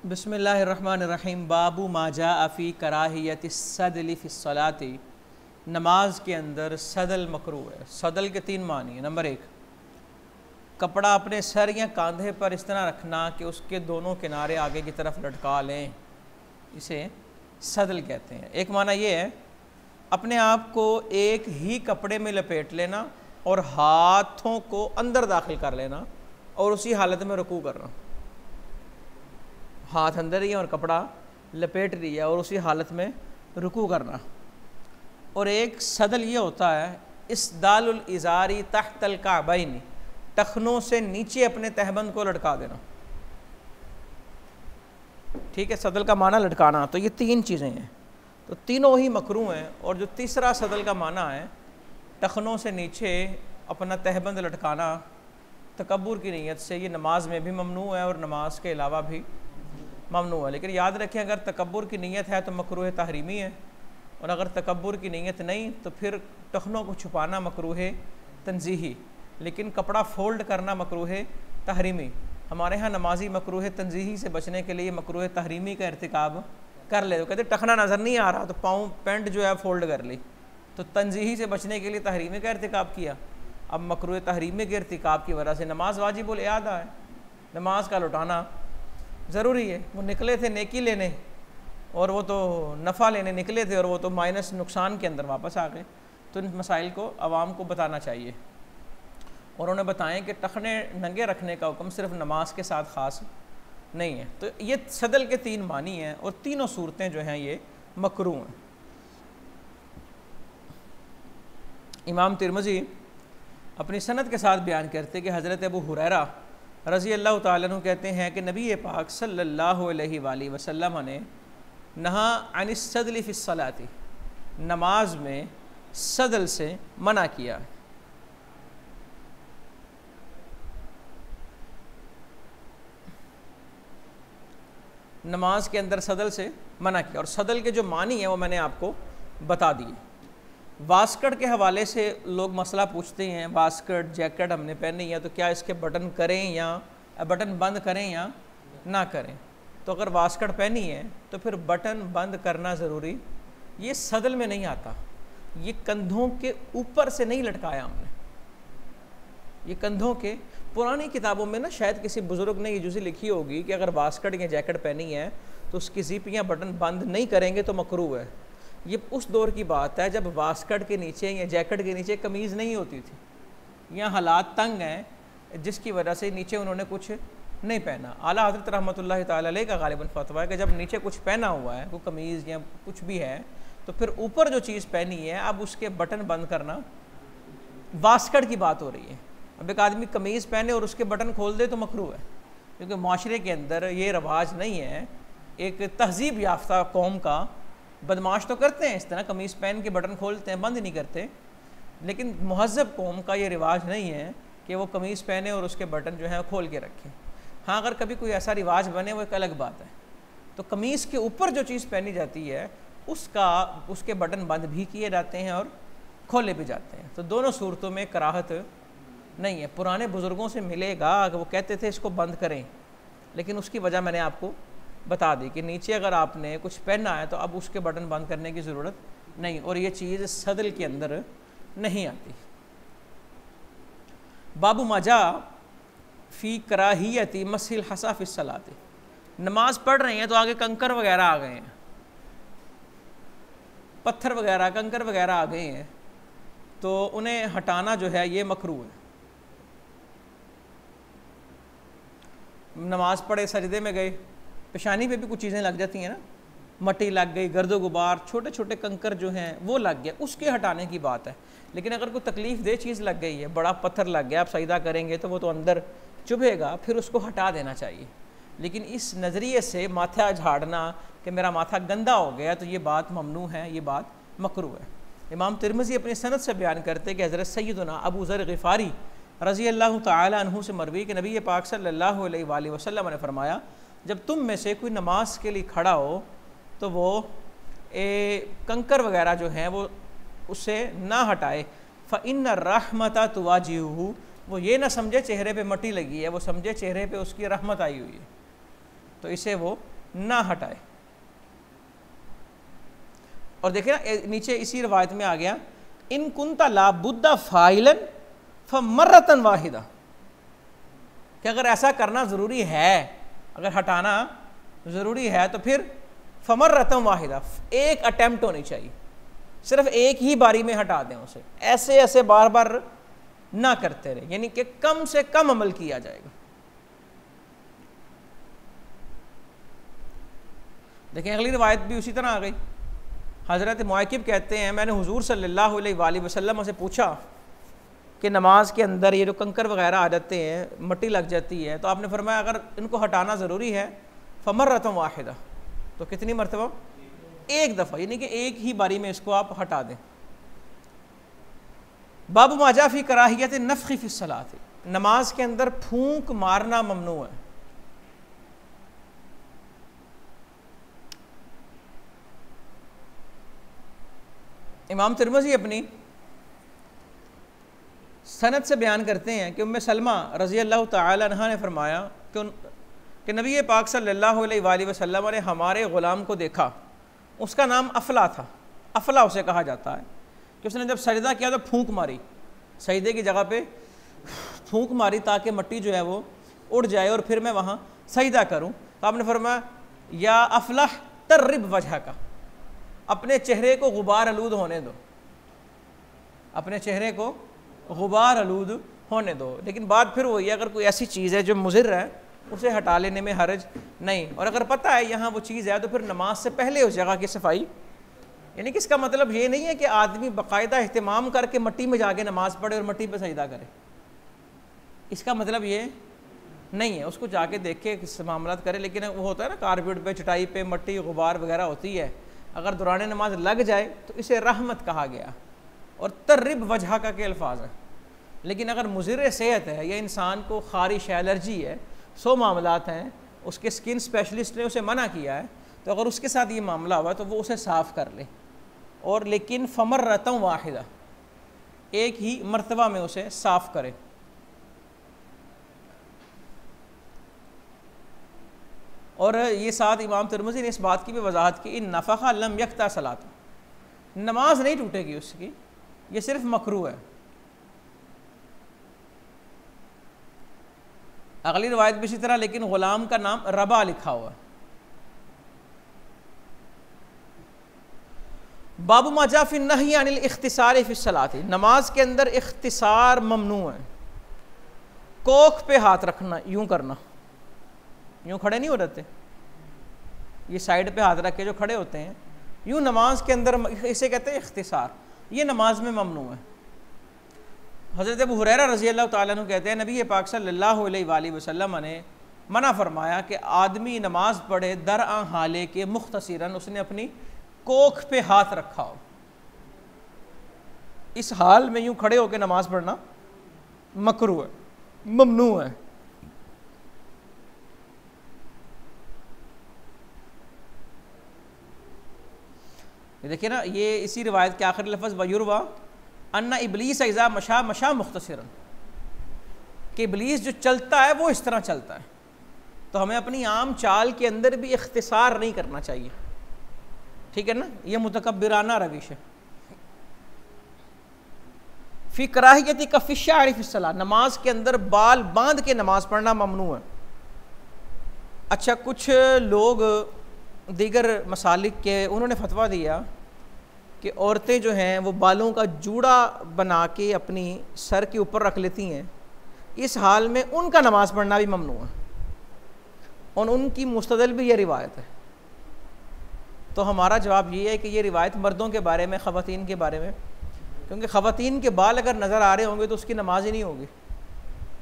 बिस्मिल्लाहिर्रहमानिर्रहीम। बाबू माजा अफ़ी कराहियत सदल फ़िस्सलाती। नमाज के अंदर सदल मकरूह है। सदल के तीन मानी है। नंबर एक, कपड़ा अपने सर या कंधे पर इस तरह रखना कि उसके दोनों किनारे आगे की तरफ लटका लें, इसे सदल कहते हैं। एक माना ये है अपने आप को एक ही कपड़े में लपेट लेना और हाथों को अंदर दाखिल कर लेना और उसी हालत में रुकू करना। हाथ अंदर ही है और कपड़ा लपेट लिया और उसी हालत में रुकू करना। और एक सदल ये होता है इसदालुल इज़ारी तहतल काबैनी, टखनों से नीचे अपने तहबंद को लटका देना। ठीक है, सदल का माना लटकाना। तो ये तीन चीज़ें हैं, तो तीनों ही मकरूह हैं। और जो तीसरा सदल का माना है टखनों से नीचे अपना तहबंद लटकाना तकब्बुर की नीयत से, ये नमाज में भी ममनू है और नमाज के अलावा भी ममनू है। लेकिन याद रखें अगर तकब्बुर की नीयत है तो मकरूह तहरीमी है, और अगर तकब्बुर की नीयत नहीं तो फिर टखनों को छुपाना मकरूह तंजीही, लेकिन कपड़ा फोल्ड करना मकरूह तहरीमी। हमारे यहाँ नमाजी मकरूह तंजीही से बचने के लिए मकरूह तहरीमी का इर्तिकाब कर ले। तो कहते टखना नज़र नहीं आ रहा तो पाँव पैंट जो है फोल्ड कर ली, तो तंजीही से बचने के लिए तहरीमी का इर्तिकाब किया। अब मकरूह तहरीमी के इर्तिकाब की वजह से नमाज वाजिबुल इआदा है, नमाज का लौटाना ज़रूरी है। वो निकले थे नेकी लेने और वो तो नफ़ा लेने निकले थे और वो तो माइनस नुकसान के अंदर वापस आ गए। तो इन मसाइल को आवाम को बताना चाहिए। और उन्हें बताएं कि टखने नंगे रखने का हुक्म सिर्फ नमाज के साथ ख़ास नहीं है। तो ये सदल के तीन मानी हैं और तीनों सूरतें जो हैं ये मकरूह हैं। इमाम तिरमिज़ी अपनी सनद के साथ बयान करते कि हज़रत अबू हुरैरा रज़ी अल्लाह तआला अन्हु कहते हैं कि नबी पाक सल्लल्लाहु अलैहि वसल्लम ने नहा अनिस सदल फ़िस्सलाती, नमाज में सदल से मना किया। नमाज के अंदर सदल से मना किया। और सदल के जो मानी है वो मैंने आपको बता दिए। वास्कट के हवाले से लोग मसला पूछते हैं, वास्कट जैकेट हमने पहनी है तो क्या इसके बटन करें या बटन बंद करें या ना करें। तो अगर वास्कट पहनी है तो फिर बटन बंद करना ज़रूरी, ये सदल में नहीं आता। ये कंधों के ऊपर से नहीं लटकाया हमने, ये कंधों के। पुरानी किताबों में ना शायद किसी बुज़ुर्ग ने ये जुज़ी लिखी होगी कि अगर वास्कट या जैकेट पहनी है तो उसकी ज़िप या बटन बंद नहीं करेंगे तो मकरूह है। ये उस दौर की बात है जब वास्कट के नीचे या जैकेट के नीचे कमीज़ नहीं होती थी, या हालात तंग हैं जिसकी वजह से नीचे उन्होंने कुछ नहीं पहना। आला हज़रत रहमतुल्लाहि तआला अलैह का गालिबन फतवा है कि जब नीचे कुछ पहना हुआ है, कोई कमीज़ या कुछ भी है, तो फिर ऊपर जो चीज़ पहनी है अब उसके बटन बंद करना, वास्कट की बात हो रही है। अब एक आदमी कमीज़ पहने और उसके बटन खोल दे तो मकरूह है, क्योंकि माशरे के अंदर ये रवाज नहीं है। एक तहजीब याफ्ता कौम का बदमाश तो करते हैं इस तरह, कमीज़ पहन के बटन खोलते हैं, बंद नहीं करते। लेकिन मुहज़्ज़ब कौम का ये रिवाज नहीं है कि वो कमीज़ पहने और उसके बटन जो है खोल के रखें। हाँ, अगर कभी कोई ऐसा रिवाज बने वो एक अलग बात है। तो कमीज़ के ऊपर जो चीज़ पहनी जाती है उसके बटन बंद भी किए जाते हैं और खोले भी जाते हैं। तो दोनों सूरतों में कराहत नहीं है। पुराने बुज़ुर्गों से मिलेगा कि वो कहते थे इसको बंद करें, लेकिन उसकी वजह मैंने आपको बता दी कि नीचे अगर आपने कुछ पहना है तो अब उसके बटन बंद करने की ज़रूरत नहीं, और ये चीज़ सदल के अंदर नहीं आती। बाबू मजा फ़ी कराहियती मसिल हसा फ़िस्सलाती, नमाज पढ़ रहे हैं तो आगे कंकर वगैरह आ गए हैं, पत्थर वगैरह कंकर वगैरह आ गए हैं, तो उन्हें हटाना जो है ये मकरूह है। नमाज पढ़े सजदे में गए, पेशानी पे भी कुछ चीज़ें लग जाती हैं ना, मट्टी लग गई, गर्दो गुबार, छोटे छोटे कंकर जो हैं वो लग गया, उसके हटाने की बात है। लेकिन अगर कोई तकलीफ़ दे चीज़ लग गई है, बड़ा पत्थर लग गया, आप सजदा करेंगे तो वो तो अंदर चुभेगा, फिर उसको हटा देना चाहिए। लेकिन इस नज़रिए से माथा झाड़ना कि मेरा माथा गंदा हो गया तो ये बात ममनू है, ये बात मकरूह है। इमाम तिरमिज़ी अपनी सनद से बयान करते कि हज़रत सैयदना अबू ज़र ग़िफ़ारी रज़ी अल्लाह तआला अन्हु से मरवी कि नबी पाक सल्लल्लाहु अलैहि वसल्लम ने फरमाया, जब तुम में से कोई नमाज के लिए खड़ा हो तो वो कंकर वगैरह जो हैं वो उससे ना हटाए। फ़इन्न रहमता तुवाजिहु, वो ये ना समझे चेहरे पे मट्टी लगी है, वो समझे चेहरे पे उसकी रहमत आई हुई है। तो इसे वो ना हटाए। और देखिए ना नीचे इसी रवायत में आ गया, इन कुंता ला बुद्धा फाइलन फमर्रतन वाहिदा, कि अगर ऐसा करना ज़रूरी है, अगर हटाना ज़रूरी है तो फिर फमर्रतन वाहिदा, एक अटेम्प्ट होनी चाहिए, सिर्फ एक ही बारी में हटा दें उसे, ऐसे ऐसे बार बार ना करते रहे, यानी कि कम से कम अमल किया जाएगा। देखें अगली रिवायत भी उसी तरह आ गई। हज़रत मुआकिब कहते हैं मैंने हुजूर सल्लल्लाहु अलैहि वसल्लम से पूछा कि नमाज के अंदर ये जो कंकर वगैरह आ जाते हैं, मट्टी लग जाती है, तो आपने फरमाया अगर इनको हटाना ज़रूरी है फमर्रतन वाहिदा, तो कितनी मरतबा? एक दफ़ा, यानी कि एक ही बारी में इसको आप हटा दें। बाबु माजा फ़ी कराहियत नफ़ख़ि फ़ी सलात, नमाज के अंदर फूंक मारना ममनू है। इमाम तिरमिज़ी अपनी सनद से बयान करते हैं कि उम्मे सलमा रज़ी अल्लाह तआला अन्हा ने फरमाया कि नबी पाक सल्लल्लाहु अलैहि वसल्लम ने हमारे ग़ुलाम को देखा, उसका नाम अफला था, अफला उसे कहा जाता है, कि उसने जब सजदा किया तो फूंक मारी, सजदे की जगह पे फूंक मारी ताकि मट्टी जो है वो उड़ जाए और फिर मैं वहाँ सजदा करूँ। तो आपने फरमाया या अफलाह तर्रिब वजह का, अपने चेहरे को गुबार आलूद होने दो, अपने चेहरे को गुबार आलूद होने दो। लेकिन बात फिर वही है, अगर कोई ऐसी चीज़ है जो मुज़िर है उसे हटा लेने में हर्ज नहीं, और अगर पता है यहाँ वो चीज़ है तो फिर नमाज से पहले उस जगह की सफाई, यानी कि इसका मतलब ये नहीं है कि आदमी बाकायदा अहतमाम करके मट्टी में जाके नमाज पढ़े और मट्टी पर सजदा करे, इसका मतलब ये नहीं है। उसको जाके देख के मामलात करे, लेकिन वो होता है ना कारपेट पे, चटाई पे मट्टी गुबार वगैरह होती है, अगर दौरान नमाज लग जाए तो इसे रहमत कहा गया और तर्रिब वजह का के अल्फाज है। लेकिन अगर मुज़िर सेहत है या इंसान को खारिश एलर्जी है, 100 मामलात हैं, उसके स्किन स्पेशलिस्ट ने उसे मना किया है, तो अगर उसके साथ ये मामला हुआ तो वो उसे साफ़ कर ले, और लेकिन फमर्रतन वाहिदा, एक ही मर्तबा में उसे साफ़ करे। और ये साथ इमाम तिरमिज़ी ने इस बात की भी वजाहत की, इन नफ़ख़ा लम यक्ता सलात, नमाज नहीं टूटेगी उसकी, ये सिर्फ मकरू है। अगली रिवायत भी इसी तरह, लेकिन ग़ुलाम का नाम रबा लिखा हुआ। बाबू माजा फ़ी नही अनिल इख्तिसार फ़ी सलात, नमाज के अंदर इख्तिसार ममनू है। कोख पे हाथ रखना, यूं करना, यूं खड़े नहीं हो रहते, ये साइड पे हाथ रख के जो खड़े होते हैं, यूं नमाज के अंदर, इसे कहते हैं इख्तिसार, ये नमाज में ममनू है। हज़रत अबू हुरैरा रज़ी अल्लाह तआला अन्हु कहते हैं नबी पाक सल्लल्लाहु अलैहि वसल्लम ने मना फरमाया कि आदमी नमाज पढ़े दर आ हाले के मुख्तसिरन, उसने अपनी कोख पे हाथ रखा हो, इस हाल में यूं खड़े होकर नमाज पढ़ना मकरू है, ममनू है। देखिए ना, ये इसी रिवायत के आखिरी लफ्ज़ वयुरवा अन्ना इबलीस इज़ा मशा मशा मुख्तसिरन, कि इबलीस जो चलता है वो इस तरह चलता है। तो हमें अपनी आम चाल के अंदर भी इख्तिसार नहीं करना चाहिए, ठीक है ना, ये मुतकब्बिराना रविश है। फ़ी कराहियति का फ़ी शाअरि फ़ी सलात, नमाज के अंदर बाल बांध के नमाज पढ़ना ममनू है। अच्छा, कुछ लोग दीगर मसालिक के उन्होंने फतवा दिया कि औरतें जो हैं वो बालों का जूड़ा बना के अपनी सर के ऊपर रख लेती हैं, इस हाल में उनका नमाज पढ़ना भी ममनू है, और उनकी मुस्तदल भी ये रिवायत है। तो हमारा जवाब ये है कि ये रिवायत मर्दों के बारे में, ख़वातीन के बारे में, क्योंकि ख़वातीन के बाल अगर नज़र आ रहे होंगे तो उसकी नमाज ही नहीं होगी,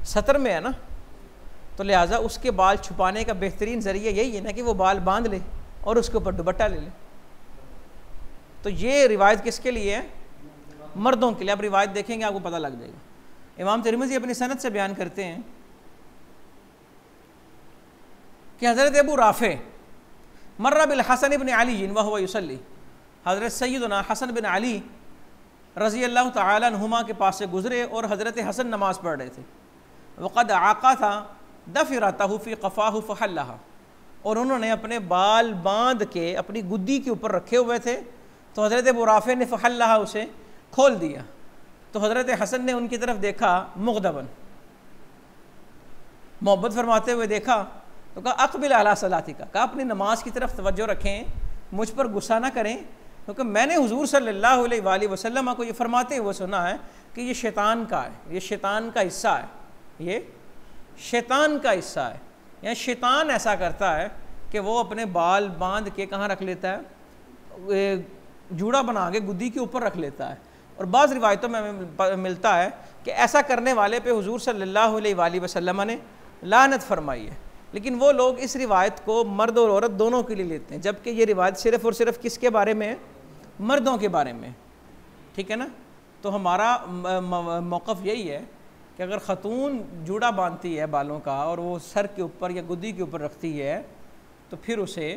सतर में है ना, तो लिहाजा उसके बाल छुपाने का बेहतरीन ज़रिया यही है ना कि वो बाल बांध ले और उसके ऊपर दुपट्टा ले ले। तो ये रिवायत किसके लिए है? मर्दों के लिए। अब रिवायत देखेंगे आपको पता लग जाएगा। इमाम तिरमिज़ी अपनी सनद से बयान करते हैं कि हज़रत अबू राफ़े मर्रा बिल हसन इब्न अली व हुवा युसल्ली, हज़रत सैयदना हसन बिन अली रज़ी अल्लाह तआला अन्हुमा के पास से गुज़रे और हज़रत हसन नमाज़ पढ़ रहे थे। वक़द आक़ा था दफ़िरतहु फ़ी क़फ़ाहु फ़हल्लहा, और उन्होंने अपने बाल बांध के अपनी गुद्दी के ऊपर रखे हुए थे, तो हज़रत अबू राफ़े ने फ़हल्लहा उसे खोल दिया। तो हज़रत हसन ने उनकी तरफ देखा मुग़दबन, मोहब्बत फरमाते हुए देखा, तो कहा अक़बिल अला सलातिका, कहा अपनी नमाज की तरफ तवज्जो रखें, मुझ पर गुस्सा ना करें, क्योंकि मैंने हुज़ूर सल्लल्लाहु अलैहि वसल्लम को ये फरमाते हुए सुना है कि ये शैतान का है, ये शैतान का हिस्सा है, ये शैतान का हिस्सा है। या शैतान ऐसा करता है कि वो अपने बाल बांध के कहाँ रख लेता है, जूड़ा बना के गुद्दी के ऊपर रख लेता है। और बाज़ रिवायतों में मिलता है कि ऐसा करने वाले पे हुज़ूर सल्लल्लाहु अलैहि वसल्लम ने लानत फरमाई है। लेकिन वो लोग इस रिवायत को मर्द और औरत दोनों के लिए लेते हैं, जबकि ये रिवायत सिर्फ़ और सिर्फ किसके बारे में है, मर्दों के बारे में। ठीक है ना। तो हमारा मौक़िफ़ यही है कि अगर ख़तून जूड़ा बांधती है बालों का और वो सर के ऊपर या गुद्दी के ऊपर रखती है, तो फिर उसे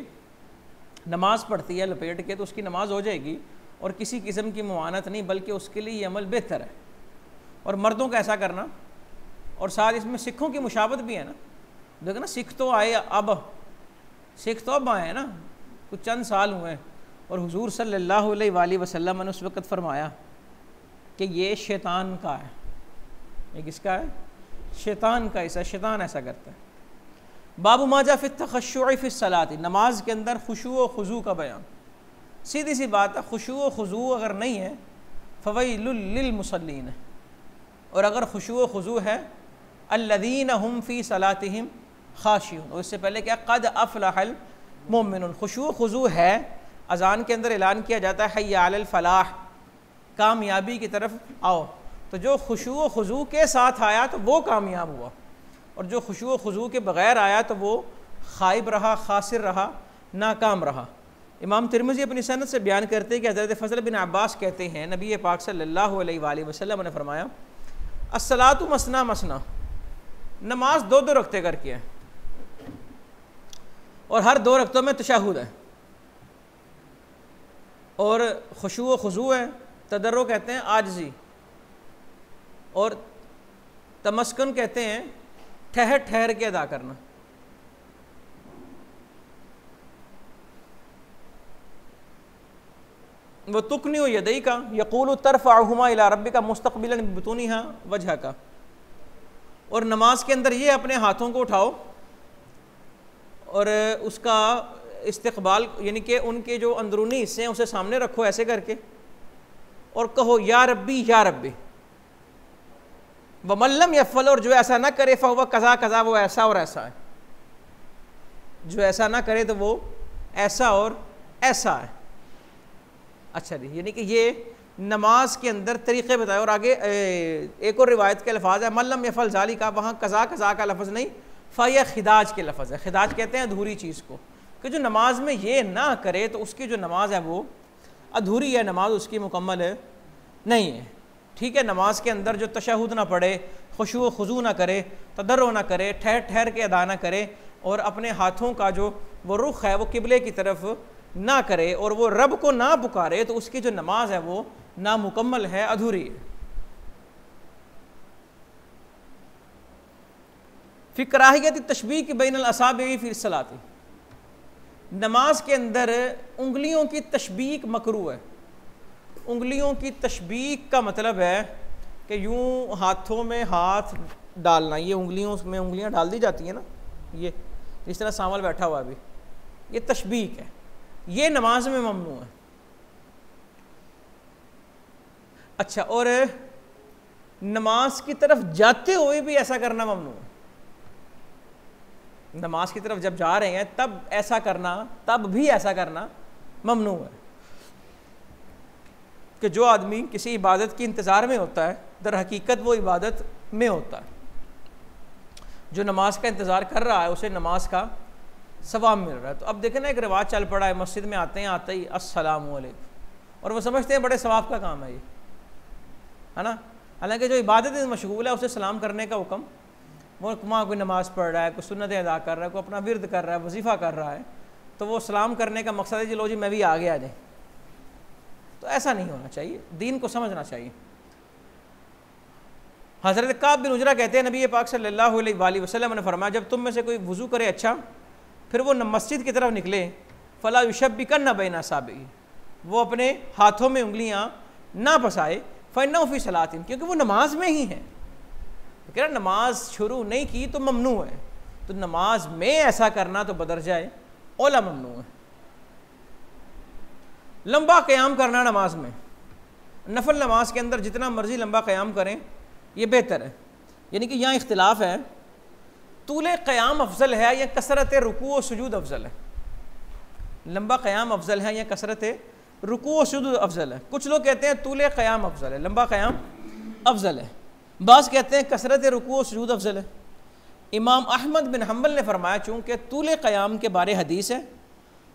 नमाज़ पढ़ती है लपेट के, तो उसकी नमाज़ हो जाएगी और किसी किस्म की मुआनत नहीं, बल्कि उसके लिए ये अमल बेहतर है। और मर्दों का ऐसा करना, और साथ इसमें सिखों की मुशाबत भी है ना। देखो ना, सिख तो आए अब आए हैं ना, कुछ चंद साल हुए, और हुजूर सल्लल्लाहु अलैहि वसल्लम ने उस वक़्त फरमाया कि ये शैतान का है। ये किसका है? शैतान का हिस्सा, शैतान ऐसा करता है। बाबू माजा फिर तखश्शुअ फिस सलाती, नमाज के अंदर खुशू व खुजू का बयान। सीधी सी बात है, खुशू व खुजू अगर नहीं है फ़वैलुल लिल मुसल्लीन है, और अगर खुशू व खुजू है अल्लज़ीना हुम फ़ी सलातिहिम खाशिऊन। और इससे पहले क्या, क़द अफ़लहल मुमिनून। खुशू व खुजू है, अज़ान के अंदर ऐलान किया जाता है हय्या अलल फ़लाह, कामयाबी की तरफ आओ। तो जो खुशू व खुजू के साथ आया तो वो कामयाब हुआ, और जो खुशू व खुजू के बग़ैर आया तो वो खाइब रहा, खासिर रहा, नाकाम रहा। इमाम तिरमिज़ी अपनी सनद से बयान करते हैं कि हज़रत फ़ज़ल बिन अब्बास कहते हैं, नबी पाक सल्लल्लाहु अलैहि वसल्लम ने फरमाया, अस्सलातु मसना मसना, नमाज दो दो रखते करके है, और हर दो रकतों में तशहुद है, और खुशू व खुजू है, तदर्रो कहते हैं आजजी, और तमस्कुन कहते हैं ठहर ठहर के अदा करना। वो तुकनी हो यदई का यकूल तरफ़अहुमा इला रब्बिका मुस्तक़बिलन बिबुतूनिहा वजह का। और नमाज के अंदर ये अपने हाथों को उठाओ और उसका इस्तक़बाल, यानी कि उनके जो अंदरूनी हिस्से हैं उसे सामने रखो ऐसे करके, और कहो या रब्बी या रब्बी। वमल्लम यफ़अल, और जो ऐसा ना करे फ़हुव कज़ा कज़ा, वो ऐसा और ऐसा है। जो ऐसा ना करे तो वो ऐसा और ऐसा है। अच्छा जी, यानी कि ये नमाज के अंदर तरीक़े बताए। और आगे एक और रिवायत के अल्फाज है मल्लम यफ़अल ज़ालिका, वहाँ कज़ा कज़ा का लफ्ज़ नहीं, फ़या खिदाज के लफ्ज़ है। खिदाज कहते हैं अधूरी चीज़ को, कि जो नमाज में ये ना करे तो उसकी जो नमाज है वो अधूरी है, नमाज उसकी मुकम्मल नहीं है। ठीक है, नमाज के अंदर जो तशहुद ना पढ़े, खुशू व खुजू ना करे, तदर्रो ना करे, ठहर ठहर के अदा ना करे, और अपने हाथों का जो वो रुख है वो किबले की तरफ ना करे, और वो रब को ना पुकारे, तो उसकी जो नमाज है वो नामुकम्मल है, अधूरी है। फ़ी कराहियत तशबीह की बैनल असाबि फ़ी सलाती, नमाज के अंदर उंगलियों की तशबीक मकरू है। उंगलियों की तशबीक का मतलब है कि यूं हाथों में हाथ डालना, ये उंगलियों में उंगलियां डाल दी जाती हैं ना, ये जिस तरह सांवल बैठा हुआ अभी, ये तशबीक है, ये नमाज में ममनू है। अच्छा, और नमाज की तरफ जाते हुए भी ऐसा करना ममनू है। नमाज की तरफ जब जा रहे हैं तब ऐसा करना, तब भी ऐसा करना ममनू है। कि जो आदमी किसी इबादत के इंतज़ार में होता है, दर हकीकत वो इबादत में होता है। जो नमाज का इंतज़ार कर रहा है उसे नमाज का सवाब मिल रहा है। तो अब देखें ना, एक रिवाज चल पड़ा है, मस्जिद में आते हैं, आते ही अस्सलामु अलैकुम, और वो समझते हैं बड़े सवाब का काम है ये, है ना। हालांकि जो इबादत में मशगूल है उसे सलाम करने का हुक्म, वो वहाँ कोई नमाज़ पढ़ रहा है, कोई सुन्नतें अदा कर रहा है, कोई अपना विरद कर रहा है, वजीफ़ा कर रहा है, तो वो सलाम करने का मकसद है जी लो जी मैं भी आ गया जाए। तो ऐसा नहीं होना चाहिए, दीन को समझना चाहिए। हज़रत काब बिन उजरा कहते हैं, नबी पाक सल्लल्लाहु अलैहि वसल्लम ने फरमाया, जब तुम में से कोई वज़ू करे अच्छा फिर वो मस्जिद की तरफ निकले, फ़ला युशब्बिकन्न बैना साबिही, वो अपने हाथों में उंगलियां ना फंसाए, फ़इन्नहु फ़ी सलातिन, क्योंकि वो नमाज में ही है। तो कह रहा नमाज शुरू नहीं की तो ममनू है, तो नमाज में ऐसा करना तो बदरजाए औला ममनू है। लंबा क़याम करना नमाज में, नफल नमाज के अंदर जितना मर्जी लंबा क़याम करें ये बेहतर है। यानी कि यहाँ इख्तिलाफ है, तूले क़याम अफजल है या कसरत रुकू व सुजूद अफजल है। लंबा क़याम अफजल है या कसरत रुकू व सुजूद अफजल है। कुछ लोग कहते हैं तूले क़याम अफजल है, लंबा क़याम अफजल है। बाज़ कहते हैं कसरत रुकू व सुजूद अफजल है। इमाम अहमद बिन हम्बल ने फरमाया चूँकि तूले क़याम के बारे हदीस है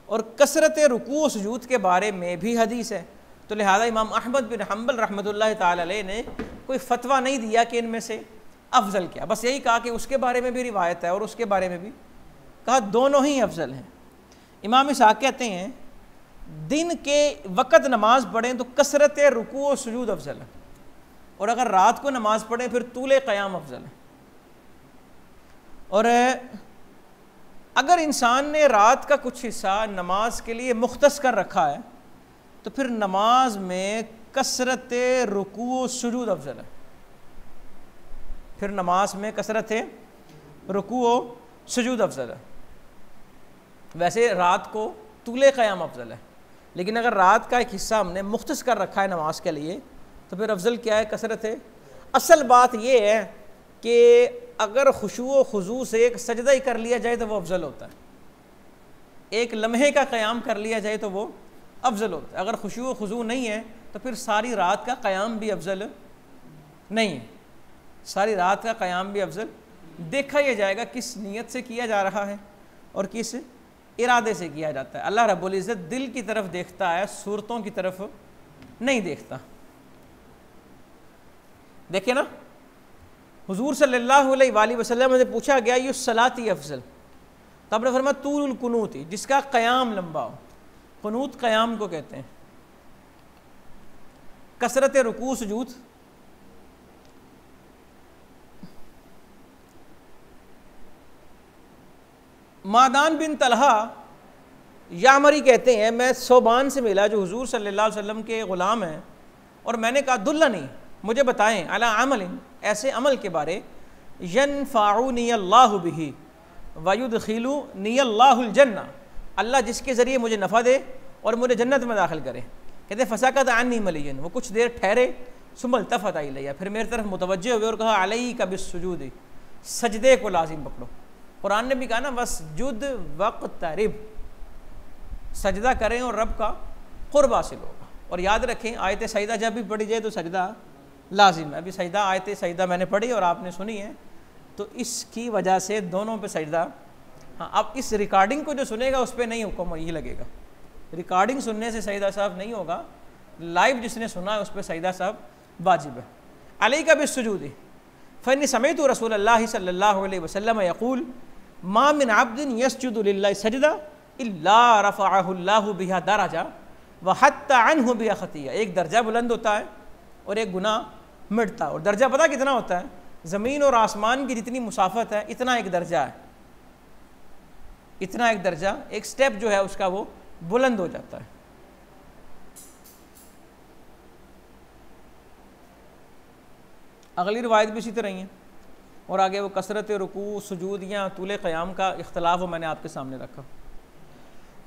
और कसरत रुकू व सुजूद के बारे में भी हदीस है, तो लिहाजा इमाम अहमद बिन हम्बल रहमतुल्लाह ताला अलैह ने कोई फतवा नहीं दिया कि इनमें से अफजल क्या, बस यही कहा कि उसके बारे में भी रिवायत है और उसके बारे में भी कहा, दोनों ही अफजल हैं। इमाम इसहाक़ कहते हैं दिन के वक़्त नमाज पढ़ें तो कसरत रुकू व सुजूद अफजल है, और अगर रात को नमाज पढ़ें फिर तूले क़याम अफजल है। और अगर इंसान ने रात का कुछ हिस्सा नमाज के लिए मुख्तस कर रखा है तो फिर नमाज में कसरत रुकू व सुजूद अफजल है, फिर नमाज में कसरत रुकू व सुजूद अफजल है। वैसे रात को तूले क़याम अफजल है, लेकिन अगर रात का एक हिस्सा हमने मुख्तस कर रखा है नमाज के लिए तो फिर अफजल क्या है, कसरत है। असल बात यह है कि अगर खुशू व खुजू से एक सजदा ही कर लिया जाए तो वो अफजल होता है, एक लम्हे का क़याम कर लिया जाए तो वो अफजल होता है। अगर खुशू व खुजू नहीं है तो फिर सारी रात का क़याम भी अफजल नहीं है, सारी रात का क़याम भी अफजल। देखा यह जाएगा किस नीयत से किया जा रहा है और किस इरादे से किया जाता है। अल्लाह रब्बुल इज़्ज़त दिल की तरफ देखता है, सूरतों की तरफ नहीं देखता। देखिए ना, हुजूर सल्लल्लाहु अलैहि वसल्लम से पूछा गया ये सलाती अफजल, तब ने फरमाया तूल कुनूत, जिसका क़याम लंबा हो। कुनूत क़याम को कहते हैं। कसरत रुकू सुजूद, मादान बिन तलहा यामरी कहते हैं मैं सोबान से मिला जो हुजूर सल्लल्लाहु अलैहि वसल्लम के ग़ुलाम हैं, और मैंने कहा दुल्लनी, मुझे बताएं अला अमलिन, ऐसे अमल के बारे यनफ़ाउनी अल्लाहु बिही वयुदखिलुनी अल्लाहुल जन्नह, अल्लाह जिसके ज़रिए मुझे नफ़ा दे और मुझे जन्नत में दाखिल करे। कहते फ़सकत अन्नी मलियन, वो कुछ देर ठहरे, सुम्मा इल्तफ़त इलैया, फिर मेरी तरफ मुतवज्जे हुए और कहा अलैका बिस्सुजूद, सजदे को लाजिम पकड़ो। कुरान ने भी कहा ना वस्जुद वक़्तरिब, सजदा करें और रब का क़ुर्ब हासिल होगा। और याद रखें आयत सजदा जब भी पढ़ी जाए तो सजदा लाजिम है। अभी सजदा आयत सजदा मैंने पढ़ी और आपने सुनी है, तो इसकी वजह से दोनों पे सजदा। हाँ, अब इस रिकॉर्डिंग को जो सुनेगा उस पर नहीं हुक्म यही लगेगा, रिकॉर्डिंग सुनने से सजदा साहब नहीं होगा, लाइव जिसने सुना है उस पर सजदा साहब वाजिब है। अलैका बिस्सुजूद फ़इन्नी समिअतु रसूलल्लाह सल्लल्लाहु अलैहि वसल्लम यक़ूल मा मिन अब्दिन यस्जुदु लिल्लाहि सजदा इल्ला रफ़अहुल्लाहु बिहा दरजा व हत्ता अन्हु बिहा खतिया। एक दर्जा बुलंद होता है और एक गुनाह मिटता है। और दर्जा पता कितना होता है, ज़मीन और आसमान की जितनी मुसाफत है इतना एक दर्जा है, इतना एक दर्जा, एक स्टेप जो है उसका वो बुलंद हो जाता है। अगली रिवायत भी इसी तरह ही है, और आगे वो कसरत रुकू सुजूद या तूले क़याम का इख्तलाफ वो मैंने आपके सामने रखा।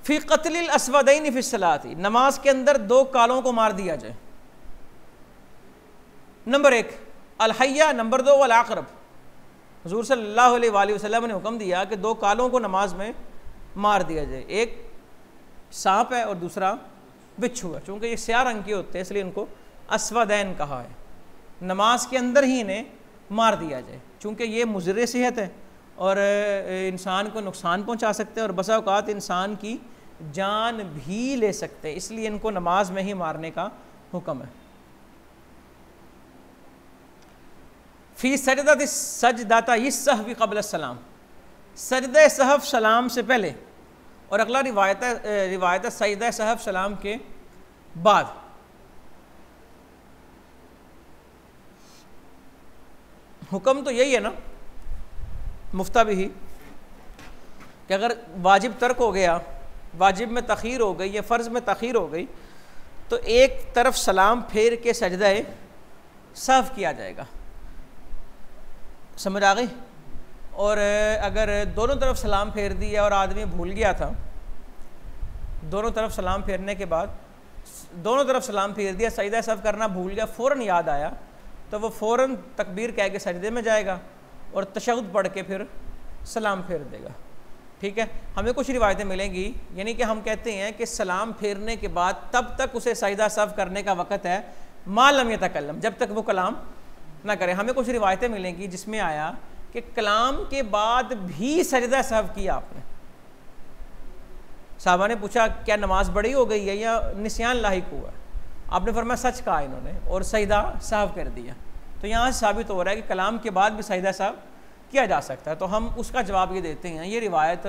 फ़ी क़त्लिल अस्वदैनि फ़ी सलाती, नमाज के अंदर दो कालों को मार दिया जाए। नंबर एक अल हय्या, नंबर दो वल अक़रब। हुज़ूर सल्लल्लाहु अलैहि वसल्लम ने हुक्म दिया कि दो कालों को नमाज में मार दिया जाए, एक सांप है और दूसरा बिच्छू है। चूँकि ये स्याह रंग के होते हैं इसलिए इनको अस्वदैन कहा है। नमाज के अंदर ही इन्हें मार दिया जाए, चूँकि ये मुज़र्रे सेहत है और इंसान को नुकसान पहुँचा सकते हैं और बसा औक़ात इंसान की जान भी ले सकते हैं, इसलिए इनको नमाज में ही मारने का हुक्म है। फ़ी सजदत सजदाता सहवी क़ब्ल सलाम, सजदा सहव सलाम से पहले, और अगला रिवायत सजदा सहव सलाम के बाद। हुक्म तो यही है ना, मुफ्ता भी ही कि अगर वाजिब तर्क हो गया, वाजिब में तख़ीर हो गई या फ़र्ज़ में तख़ीर हो गई, तो एक तरफ सलाम फेर के सजदा सहव किया जाएगा। समझ आ गई? और अगर दोनों तरफ सलाम फेर दिया और आदमी भूल गया था, दोनों तरफ सलाम फेरने के बाद दोनों तरफ सलाम फेर दिया, सजदा सहव करना भूल गया, फ़ौरन याद आया, तो वो फ़ौरन तकबीर कह के सजदे में जाएगा और तशहुद पढ़ के फिर सलाम फेर देगा। ठीक है, हमें कुछ रिवायतें मिलेंगी, यानी कि हम कहते हैं कि सलाम फेरने के बाद तब तक उसे सजदा सहव करने का वक़्त है मालम यतकल्लम, जब तक वो कलाम ना करे। हमें कुछ रिवायतें मिलेंगी जिसमें आया कि कलाम के बाद भी सजदा सहव किया आपने। साहबा ने पूछा क्या नमाज बड़ी हो गई है या निस्यान लाहिक हुआ? आपने फरमाया सच कहा इन्होंने, और सजदा सहव कर दिया। तो यहाँ से साबित हो रहा है कि कलाम के बाद भी सजदा सहव किया जा सकता है। तो हम उसका जवाब ये देते हैं, ये रिवायत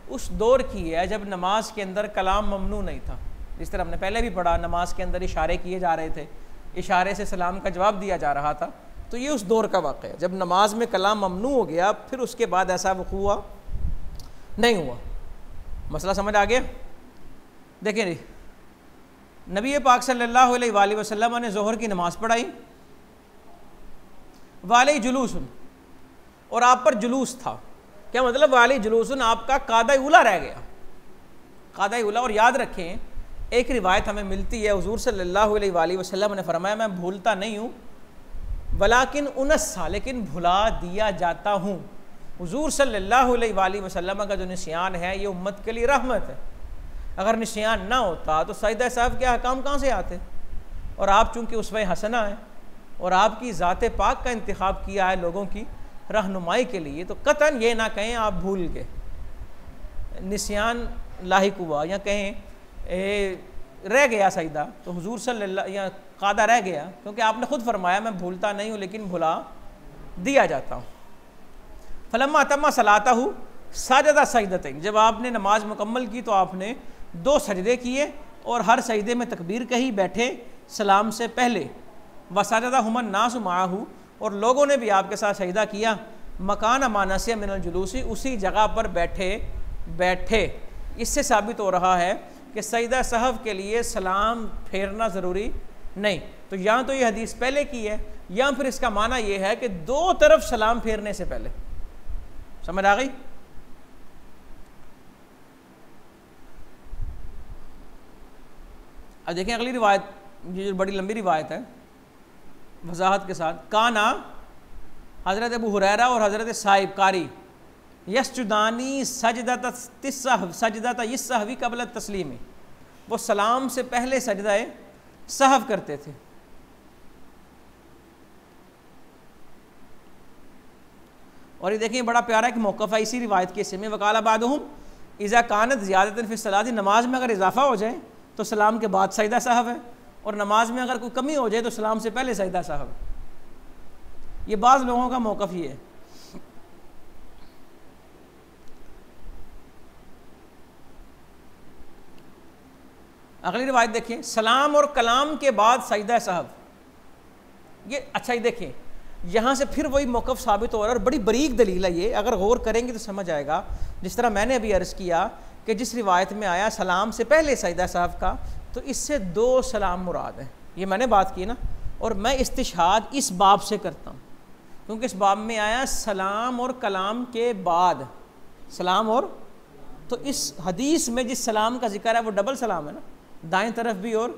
उस दौर की है जब नमाज के अंदर कलाम ममनू नहीं था। जिस तरह हमने पहले भी पढ़ा, नमाज के अंदर इशारे किए जा रहे थे, इशारे से सलाम का जवाब दिया जा रहा था। तो ये उस दौर का वाक़या है जब नमाज में कलाम ममनू हो गया, फिर उसके बाद ऐसा वक़ू हुआ नहीं हुआ। मसला समझ आ गया? देखें जी, नबी पाक सल्लल्लाहु अलैहि वसल्लम ने ज़ोहर की नमाज़ पढ़ाई, वाले जुलूसन, और आप पर जुलूस था। क्या मतलब वाले जुलूसन? आपका कादा उला रह गया, कादा उला। और याद रखें, एक रिवायत हमें मिलती है, हुजूर सल्लल्लाहु अलैहि वसल्लम ने फरमाया मैं भूलता नहीं हूँ, वलाकिन उनस्सा, लेकिन भुला दिया जाता हूँ। हुजूर सल्लल्लाहु अलैहि वसल्लम का जो निस्यान है ये उम्मत के लिए रहमत है। अगर निस्यान ना होता तो सजदा सहव के अहकाम कहाँ से आते? और आप चूँकि उसवे हसना है और आपकी ज़ात पाक का इंतखाब किया है लोगों की रहनुमाई के लिए, तो कतन ये ना कहें आप भूल गए, निस्यान लाहिक हुआ, या कहें रह गया सजदा, तो हुजूर सल्लल्लाहु या कादा रह गया, क्योंकि आपने खुद फरमाया मैं भूलता नहीं हूँ लेकिन भुला दिया जाता हूँ। फलम्मा तम्मा सलाता हूँ साजदा सजदतैन, जब आपने नमाज मुकम्मल की तो आपने 2 सजदे किए और हर सजदे में तकबीर कही बैठे सलाम से पहले। वसाजदा हुमन नासु माहू, और लोगों ने भी आपके साथ सजदा किया। मकान मानसिया मिनल जुलूसी, उसी जगह पर बैठे बैठे। इससे साबित हो रहा है कि सजदा सहव के लिए सलाम फेरना ज़रूरी नहीं। तो या तो ये हदीस पहले की है, या फिर इसका माना ये है कि 2 तरफ सलाम फेरने से पहले। समझ आ गई? अब देखें अगली रिवायत, ये जो बड़ी लंबी रिवायत है वजाहत के साथ। काना हज़रत अबू हुरैरा और हज़रत साहिब कारी यस्जुदानी सजदत यस्सहवी क़ब्ल तस्लीमी, वो सलाम से पहले सजदाए सहव करते थे। और ये देखिए बड़ा प्यारा एक मौक़िफ़ है इसी रिवायत के हिस्से में। वकाला बादहुम इज़ा कानत ज़ियादतन फ़ी सलाती, नमाज में अगर इजाफ़ा हो जाए तो सलाम के बाद सजदा सहव है, और नमाज में अगर कोई कमी हो जाए तो सलाम से पहले सजदा सहव है। ये बाज़ लोगों का मौक़िफ़ ये है। अगली रिवायत देखिए, सलाम और कलाम के बाद सजदा सहव। ये अच्छा ही देखिए, यहाँ से फिर वही मौक़िफ़ साबित हो रहा है, और बड़ी बरीक दलील है ये, अगर गौर करेंगे तो समझ आएगा। जिस तरह मैंने अभी अर्ज़ किया कि जिस रिवायत में आया सलाम से पहले सजदा सहव का, तो इससे 2 सलाम मुराद है, ये मैंने बात की ना। और मैं इस्तिशहाद इस बाब से करता हूँ क्योंकि इस बाब में आया सलाम और कलाम के बाद, सलाम और, तो इस हदीस में जिस सलाम का जिक्र है वो डबल सलाम है ना, दाएं तरफ भी और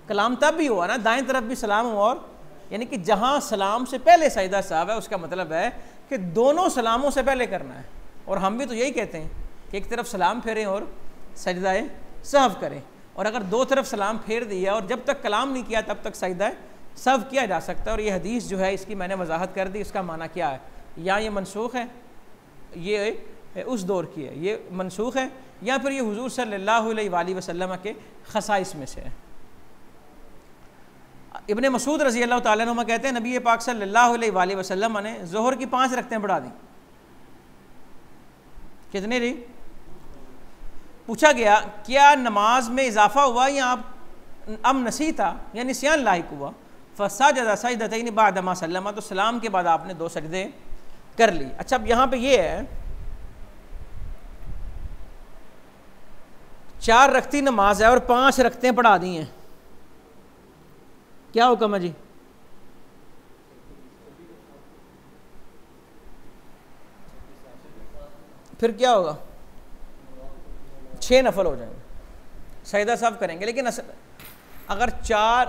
कलाम तब भी हुआ ना, दाएं तरफ भी सलाम हुआ, और यानी कि जहाँ सलाम से पहले सजदा सहव है उसका मतलब है कि दोनों सलामों से पहले करना है। और हम भी तो यही कहते हैं कि एक तरफ सलाम फेरें और सजदाए सहव करें, और अगर 2 तरफ सलाम फेर दिया और जब तक कलाम नहीं किया तब तक सजदाए सहव किया जा सकता है। और ये हदीस जो है इसकी मैंने वजाहत कर दी, इसका माना क्या है, या ये मनसूख है, ये उस दौर की है, ये मनसूख है, या फिर ये हुजूर सल्लल्लाहु अलैहि वसल्लम के खसाइस में से है। इब्ने मसूद रज़ी अल्लाह ताला अन्हु कहते हैं नबी पाक सल्लल्लाहु अलैहि वसल्लम ने ज़ोहर की 5 रकतें बढ़ा दी। कितनी रही? पूछा गया क्या नमाज में इजाफा हुआ या आप अम नसीता या निस्यान लाहिक हुआ? फसाजदा सजदतैन बाद मा सल्लमा, तो सलाम के बाद आपने 2 सजदे कर ली। अच्छा अब यहाँ पे ये है 4 रखती नमाज है और 5 रखतें पढ़ा दी हैं, क्या हुक्म है जी? फिर क्या होगा? 6 नफल हो जाएंगे, सजदा साहब करेंगे। लेकिन अगर 4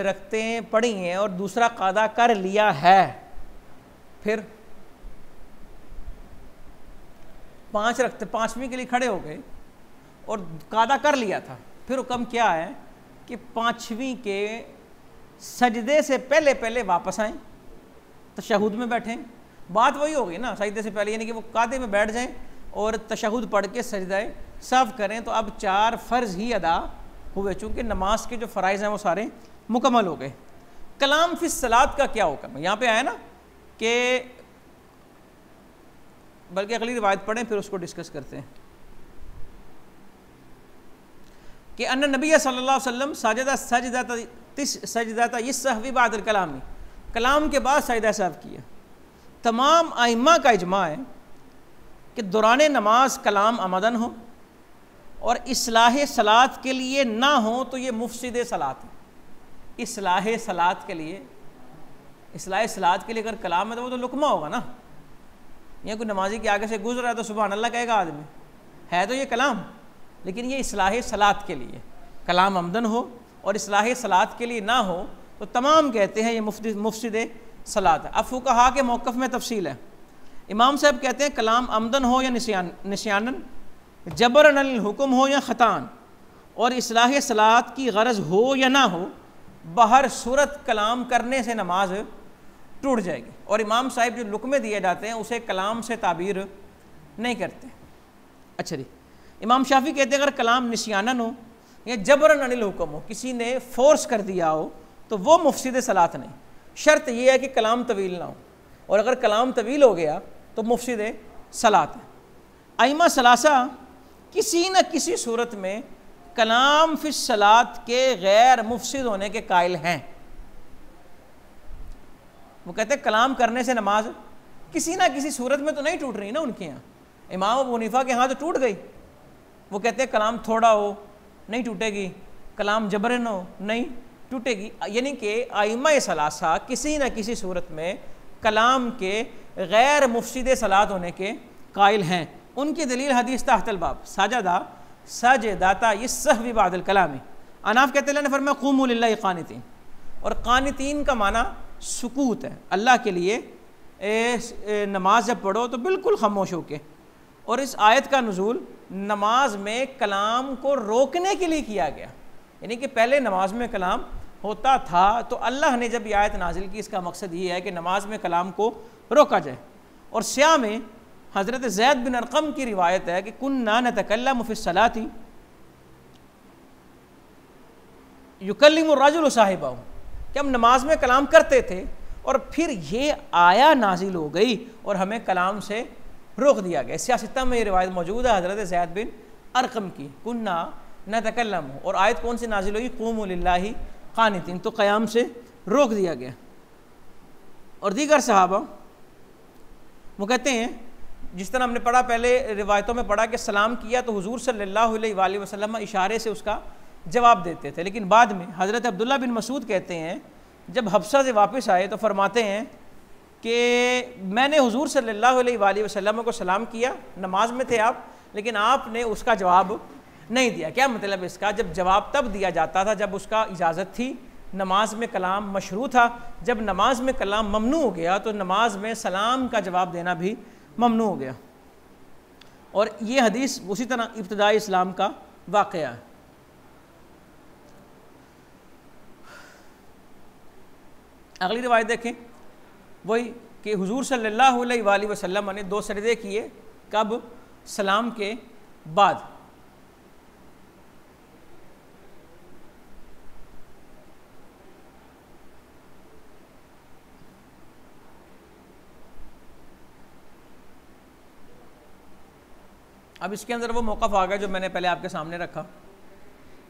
रखतें पढ़ी हैं और दूसरा कादा कर लिया है, फिर 5 रखते 5वीं के लिए खड़े हो गए और कादा कर लिया था, फिर हुक्म क्या है कि 5वीं के सजदे से पहले पहले वापस आएं, तशहुद में बैठें। बात वही होगी ना, सजदे से पहले, यानी कि वो कादे में बैठ जाएं और तशहुद पढ़ के सजदाए साफ करें। तो अब 4 फ़र्ज़ ही अदा हुए, चूँकि नमाज के जो फ़राइज़ हैं वो सारे मुकम्मल हो गए। कलाम फिस सलात का क्या हुक्म है? यहाँ पे आया ना कि, बल्कि अगली रिवायत पढ़ें फिर उसको डिस्कस करते हैं कि अन्ना नबी सल्लल्लाहु अलैहि वसल्लम सजदा यस्सहवी बादल कलामी, कलाम के बाद सजदा सहव किया। तमाम आइम्मा का इजमा है कि दौरान नमाज कलाम आमदन हो और इस्लाह सलात के लिए ना हो तो ये मुफसिद सलात है। इस्लाह सलात के लिए, इस्लाह सलात के लिए अगर कलाम है तो वो तो लुकमा होगा ना। यहाँ कोई नमाजी के आगे से गुजर रहा है तो सुबहान अल्लाह कहेगा आदमी, है तो ये कलाम, लेकिन ये इस्लाह सलात के लिए कलाम आमदन हो और इस्लाह सलात के लिए ना हो तो तमाम कहते हैं ये मुफसिद सलात है। अब फुक़हा के मौक़िफ़ में तफसील है। इमाम साहब कहते हैं कलाम आमदन हो या निस्यानन, जबरन अल हुक्म हो या ख़तान, और इस्लाह सलात की गरज हो या ना हो, बहर सूरत कलाम करने से नमाज टूट जाएगी। और इमाम साहब जो लुकमे दिए जाते हैं उसे कलाम से ताबीर नहीं करते। अच्छा जी, इमाम शाफी कहते हैं अगर कलाम निस्यानन हो या जबरन अनिल हुक्म हो, किसी ने फोर्स कर दिया हो, तो वो मुफसिद सलात नहीं। शर्त यह है कि कलाम तवील ना हो, और अगर कलाम तवील हो गया तो मुफसिद सलात है। आइमा सलासा किसी न किसी सूरत में कलाम फिस सलात के गैर मुफसिद होने के कायल हैं। वो कहते हैं कलाम करने से नमाज किसी ना किसी सूरत में तो नहीं टूट रही ना उनके यहाँ। इमाम अबू हनीफा के यहाँ तो टूट गई, वो कहते हैं कलाम थोड़ा हो नहीं टूटेगी, कलाम जबरन हो नहीं टूटेगी। यानी कि आइमा सलासा किसी न किसी सूरत में कलाम के गैर मुफसिद सलात होने के कायल हैं। उनकी दलील हदीस तहतल बाब सजदाता यस्सहवी बादल कलामी। अनाफ कहते हैं फरमाया क़ूमू लिल्लाहि क़ानितीन, और क़ानितीन का माना सुकूत है, अल्लाह के लिए नमाज जब पढ़ो तो बिल्कुल खामोश होके। और इस आयत का नुज़ूल नमाज में कलाम को रोकने के लिए किया गया, यानी कि पहले नमाज में कलाम होता था तो अल्लाह ने जब ये आयत नाजिल की, इसका मकसद ये है कि नमाज में कलाम को रोका जाए। और स्या में हज़रत ज़ैद बिन अरक़म की रिवायत है कि कुन्ना नतकल्लमु फ़िस सलाती युकल्लिमु रजुलु साहिबहु, कि हम नमाज में कलाम करते थे और फिर ये आया नाजिल हो गई और हमें कलाम से रोक दिया गया। सियासत में ये रिवायत मौजूद है हज़रत ज़ैद बिन अरक़म की, कुन्ना नतकल्लमु, और आयत कौन सी नाजिल हुई? क़ूमू लिल्लाहि क़ानितीन, तो क़याम से रोक दिया गया। और दीगर सहाबा वो कहते हैं, जिस तरह हमने पढ़ा पहले रिवायतों में पढ़ा कि सलाम किया तो हुजूर सल्लल्लाहु अलैहि वसल्लम इशारे से उसका जवाब देते थे, लेकिन बाद में हज़रत अब्दुल्ला बिन मसूद कहते हैं जब हफ्सा से वापस आए तो फरमाते हैं कि मैंने हुजूर सल्लल्लाहु अलैहि वसल्लम को सलाम किया, नमाज में थे आप, लेकिन आपने उसका जवाब नहीं दिया। क्या मतलब इसका? जब जवाब तब दिया जाता था जब उसका इजाज़त थी, नमाज में कलाम मशरू था। जब नमाज में कलाम ममनू हो गया तो नमाज में सलाम का जवाब देना भी ममनू हो गया। और ये हदीस उसी तरह इब्तिदाई इस्लाम का वाक़या है। अगली रिवायत देखें, वही कि हुजूर सल्लल्लाहु अलैहि वसल्लम ने 2 सजदे किए, कब? सलाम के बाद। अब इसके अंदर वो मौक़िफ़ आ गया जो मैंने पहले आपके सामने रखा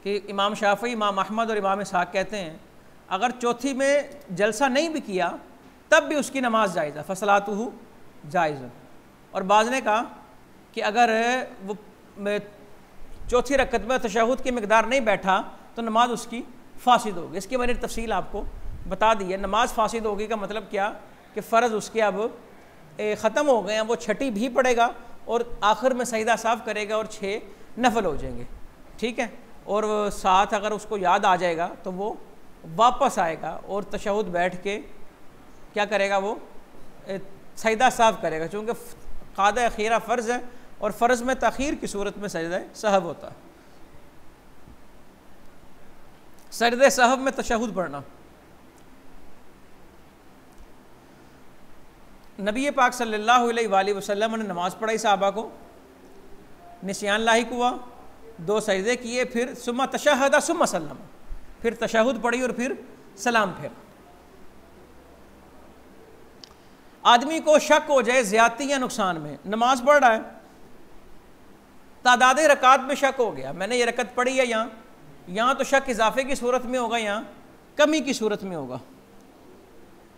कि इमाम शाफ़ी, इमाम अहमद और इमाम इसहाक़ कहते हैं अगर चौथी में जलसा नहीं भी किया तब भी उसकी नमाज जायज़ है, फसलातुहु जायज़। और बाज़ ने कहा कि अगर वो चौथी रकत में तशहुद की मिकदार नहीं बैठा तो नमाज उसकी फासिद होगी। इसकी मैंने तफसील आपको बता दी है। नमाज फासिद होगी का मतलब क्या कि फ़र्ज़ उसके अब ख़त्म हो गए हैं, वो छठी भी पड़ेगा और आखिर में सजदा साफ़ करेगा और 6 नफल हो जाएंगे, ठीक है। और साथ अगर उसको याद आ जाएगा तो वो वापस आएगा और तशहुद बैठ के क्या करेगा, वो सजदा साफ़ करेगा, चूँकि क़ादा अखीरा फ़र्ज़ है और फ़र्ज़ में तख़ीर की सूरत में सजदा सहव होता है। सजदा सहव में तशहुद पढ़ना, नबी पाक सल्लल्लाहु अलैहि वसल्लम ने नमाज़ पढ़ाई सहाबा को, निस्यान लाहिक हुआ, 2 सजदे किए, फिर सुम्मा तशहदा सुम्मा सल्लम, फिर तशहुद पढ़ी और फिर सलाम फेरा। आदमी को शक हो जाए ज़्यादती या नुकसान में, नमाज पढ़ रहा है, तादाद रकात में शक हो गया, मैंने ये रकत पढ़ी है यहाँ तो शक इजाफे की सूरत में होगा, यहाँ कमी की सूरत में होगा।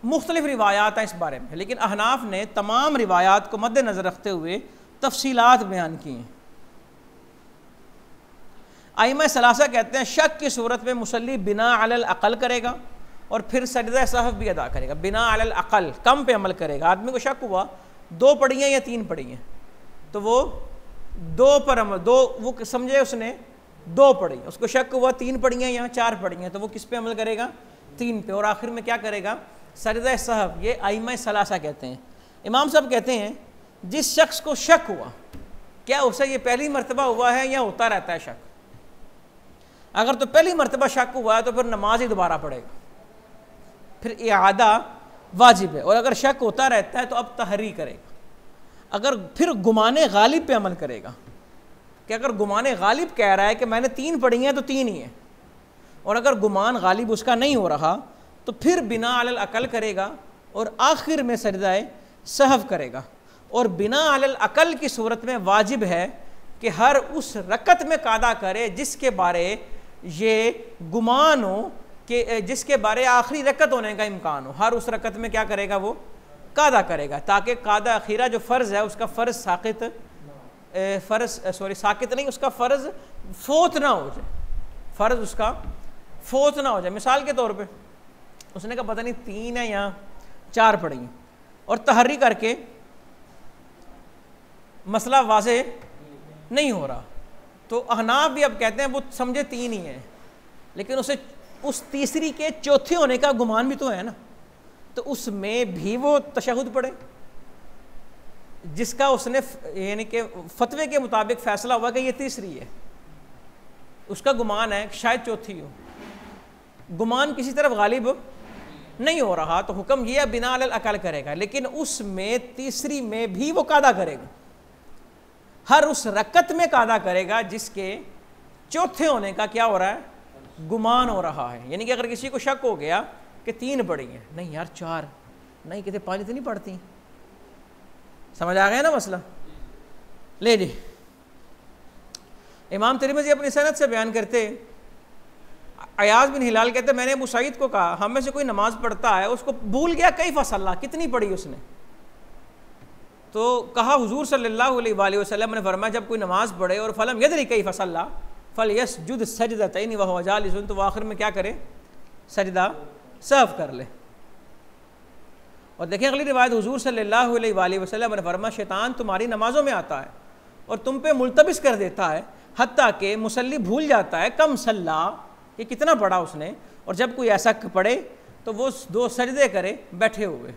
मुख्तलिफ रिवायात हैं इस बारे में, लेकिन अहनाफ ने तमाम रिवायात को मद्देनज़र रखते हुए तफसीलात बयान की हैं। आइमा सलासा कहते हैं शक की सूरत में मुसल्ली बिना अलल अक़ल करेगा और फिर सजदा सहव भी अदा करेगा। बिना अलल अक़ल, कम पे अमल करेगा। आदमी को शक हुआ 2 पढ़ी हैं या 3 पढ़ी हैं, तो वो 2 पर अमल, 2 वो समझे उसने 2 पढ़ी, उसको शक हुआ 3 पढ़ी हैं या 4 पढ़ी हैं, तो वो किस पे अमल करेगा, 3 पे, और आखिर में क्या करेगा, सजदा सहव। ये आइमा सलासा कहते हैं। इमाम साहब कहते हैं जिस शख्स को शक हुआ, क्या उसे ये पहली मरतबा हुआ है या होता रहता है शक, अगर तो पहली मरतबा शक हुआ है तो फिर नमाज ही दोबारा पढ़ेगा, फिर इआदा वाजिब है। और अगर शक होता रहता है तो अब तहरी करेगा। अगर फिर गुमाने गालिब पे अमल करेगा कि अगर गुमाने गालिब कह रहा है कि मैंने 3 पढ़ी हैं तो 3 ही है, और अगर गुमान गालिब उसका नहीं हो रहा तो फिर बिना अलल अकल करेगा और आखिर में सजदा सहव करेगा। और बिना अलल अकल की सूरत में वाजिब है कि हर उस रकत में कादा करे जिसके बारे ये गुमान हो कि जिसके बारे आखिरी रकत होने का इम्कान हो, हर उस रकत में क्या करेगा, वो कादा करेगा, ताकि कादा अखीरा जो फ़र्ज़ है उसका फ़र्ज़ साकित नहीं, उसका फ़र्ज़ फोत ना हो जाए, फ़र्ज़ उसका फोत ना हो जाए। मिसाल के तौर पे उसने कहा पता नहीं 3 है या 4 पढ़ी और तहरी करके मसला वाज़े नहीं हो रहा, तो अहनाफ भी अब कहते हैं वो समझे 3 ही है, लेकिन उसे उस तीसरी के चौथे होने का गुमान भी तो है ना, तो उसमें भी वो तशहुद पढ़े जिसका उसने यानी कि फतवे के मुताबिक फैसला हुआ कि ये तीसरी है, उसका गुमान है शायद चौथी हो, गुमान किसी तरफ गालिब नहीं हो रहा, तो हुक्म यह बिना अलल अकल करेगा, लेकिन उसमें तीसरी में भी वो कादा करेगा, हर उस रकत में कादा करेगा जिसके चौथे होने का क्या हो रहा है, गुमान हो रहा है। यानी कि अगर किसी को शक हो गया कि 3 पढ़ी हैं, नहीं यार 4 नहीं, कहते 5 तो नहीं पढ़ती, समझ आ गया ना मसला। ले जी, इमाम तिरमिज़ी अपनी सनद से बयान करते, अयाज़ बिन हिलाल कहते मैंने अबू सईद को कहा हम में से कोई नमाज पढ़ता है, उसको भूल गया कई फसल्ला, कितनी पढ़ी उसने, तो कहा हुजूर सल्लल्लाहु अलैहि वसल्लम ने फरमाया जब कोई नमाज पढ़े और फलम यदरी कई फसल्ला फल यसजुद सजदतैन व हुवा जालिस, तो आखिर में क्या करे, सजदा सहव कर ले। और देखिए अगली रिवायत हुजूर सल्लल्लाहु अलैहि वसल्लम ने फरमाया शैतान तुम्हारी नमाजों में आता है और तुम पे मुल्तबिस कर देता है, हत्ता कि मुसल्ली भूल जाता है कम सल्ला, कि कितना पढ़ा उसने, और जब कोई ऐसा पढ़े तो वो 2 सजदे करे बैठे हुए।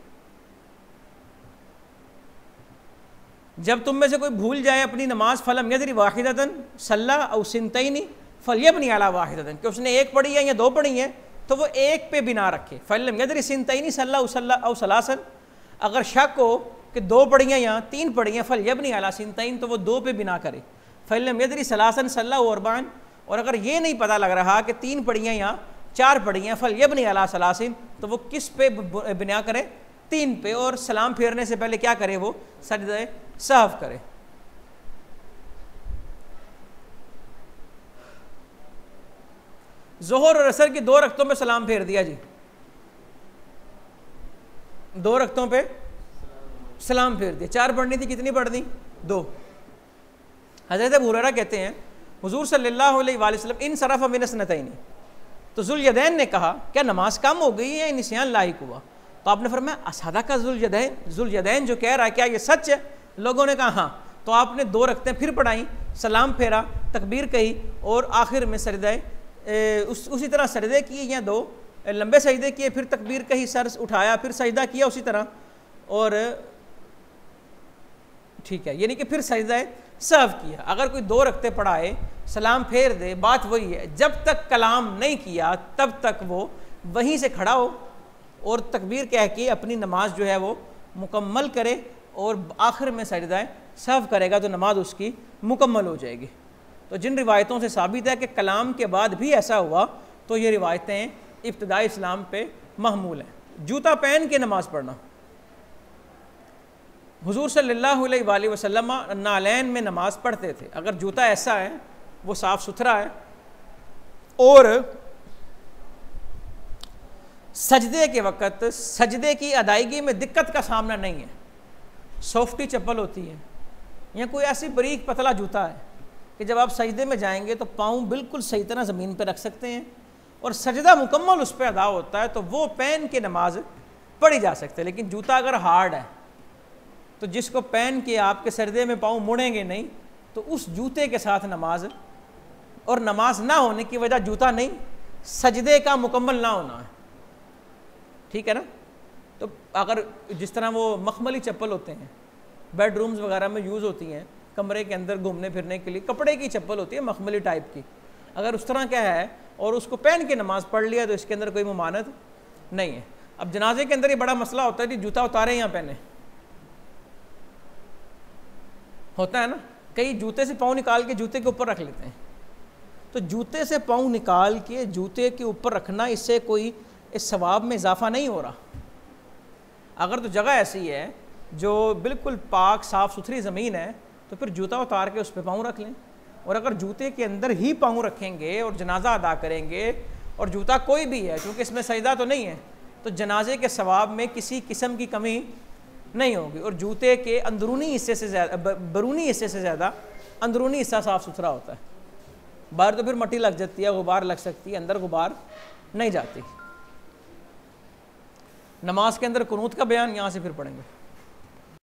जब तुम में से कोई भूल जाए अपनी नमाज फलम यदरी वाहिदतन सल्ला औ सिंतैनी फलयबनी अला वाहिदतन, कि उसने 1 पढ़ी है या 2 पढ़ी है तो वो 1 पे बिना रखे, फलम यदरी सिंतैनी सल्ला औ सलासन, अगर शक हो कि 2 पढ़ी हैं या 3 पढ़ी हैं फलयबनी अला सिंतैन, तो वो 2 पे बिना करे, फलम यदरी सलासन सल्ला और अरबान, और अगर ये नहीं पता लग रहा कि 3 पढ़ी हैं या 4 पढ़ी हैं फलयबनी अला सलासिन, तो वो किस पे बिना करे, 3 पे, और सलाम फेरने से पहले क्या करे, वो सजदे सहव करे। जोहर और असर की 2 रकतों पे सलाम फेर दिया जी, 2 रकतों पे सलाम फेर दिया, 4 पढ़नी थी, कितनी पढ़ दी, 2। हज़रत अबू हुरैरा कहते हैं हुजूर सल्लल्लाहु अलैहि वसल्लम इन सरफ़ मिन स्नतैनी, तो जुल्यदैन ने कहा क्या नमाज कम हो गई है या निस्यान लाहिक हुआ? तो आपने फरमाया असदा का जुल्यदैन जो कह रहा है क्या ये सच है? लोगों ने कहा हाँ। तो आपने 2 रकतें फिर पढ़ाई, सलाम फेरा, तकबीर कही और आखिर में सजदे उसी तरह सजदे किए या 2 लंबे सजदे किए, फिर तकबीर कही, सर उठाया, फिर सजदा किया उसी तरह, और ठीक है, यानी कि फिर सजदा सर्व किया। अगर कोई 2 रकते पढ़ाए, सलाम फेर दे, बात वही है, जब तक कलाम नहीं किया तब तक वो वहीं से खड़ा हो और तकबीर कह के अपनी नमाज जो है वो मुकम्मल करे और आखिर में सजदा सर्व करेगा तो नमाज उसकी मुकम्मल हो जाएगी। तो जिन रिवायतों से साबित है कि कलाम के बाद भी ऐसा हुआ, तो ये रिवायतें इब्तिदाई इस्लाम पे महमूल हैं। जूता पहन के नमाज पढ़ना, हुजूर सल्लल्लाहु अलैहि वसल्लम नालैन में नमाज पढ़ते थे। अगर जूता ऐसा है, वो साफ़ सुथरा है और सजदे के वक़्त सजदे की अदायगी में दिक्कत का सामना नहीं है, सॉफ्टी चप्पल होती है या कोई ऐसी बारीक पतला जूता है कि जब आप सजदे में जाएंगे तो पाँव बिल्कुल सही तरह ज़मीन पर रख सकते हैं और सजदा मुकम्मल उस पर अदा होता है, तो वो पहन के नमाज पढ़ी जा सकती है। लेकिन जूता अगर हार्ड है तो जिसको पहन के आपके सजदे में पाँव मुड़ेंगे नहीं, तो उस जूते के साथ नमाज, और नमाज ना होने की वजह जूता नहीं, सजदे का मुकम्मल ना होना है, ठीक है ना। तो अगर जिस तरह वो मखमली चप्पल होते हैं, बेडरूम्स वगैरह में यूज़ होती हैं, कमरे के अंदर घूमने फिरने के लिए, कपड़े की चप्पल होती है मखमली टाइप की, अगर उस तरह क्या है और उसको पहन के नमाज पढ़ लिया तो इसके अंदर कोई मुमानत नहीं है। अब जनाजे के अंदर ये बड़ा मसला होता है कि जूता उतारे या पहने, होता है ना, कई जूते से पाँव निकाल के जूते के ऊपर रख लेते हैं। तो जूते से पाँव निकाल के जूते के ऊपर रखना, इससे कोई इस सवाब में इजाफा नहीं हो रहा। अगर तो जगह ऐसी है जो बिल्कुल पाक साफ़ सुथरी ज़मीन है तो फिर जूता उतार के उस पर पाँव रख लें, और अगर जूते के अंदर ही पाँव रखेंगे और जनाजा अदा करेंगे और जूता कोई भी है, क्योंकि इसमें सजदा तो नहीं है, तो जनाजे के सवाब में किसी किस्म की कमी नहीं होगी। और जूते के अंदरूनी हिस्से से ज़्यादा, बैरूनी हिस्से से ज़्यादा अंदरूनी हिस्सा साफ़ सुथरा होता है। बाहर तो फिर मट्टी लग जाती है, गुबार लग सकती है, अंदर गुबार नहीं जाती। नमाज के अंदर कुनूत का बयान यहाँ से फिर पढ़ेंगे।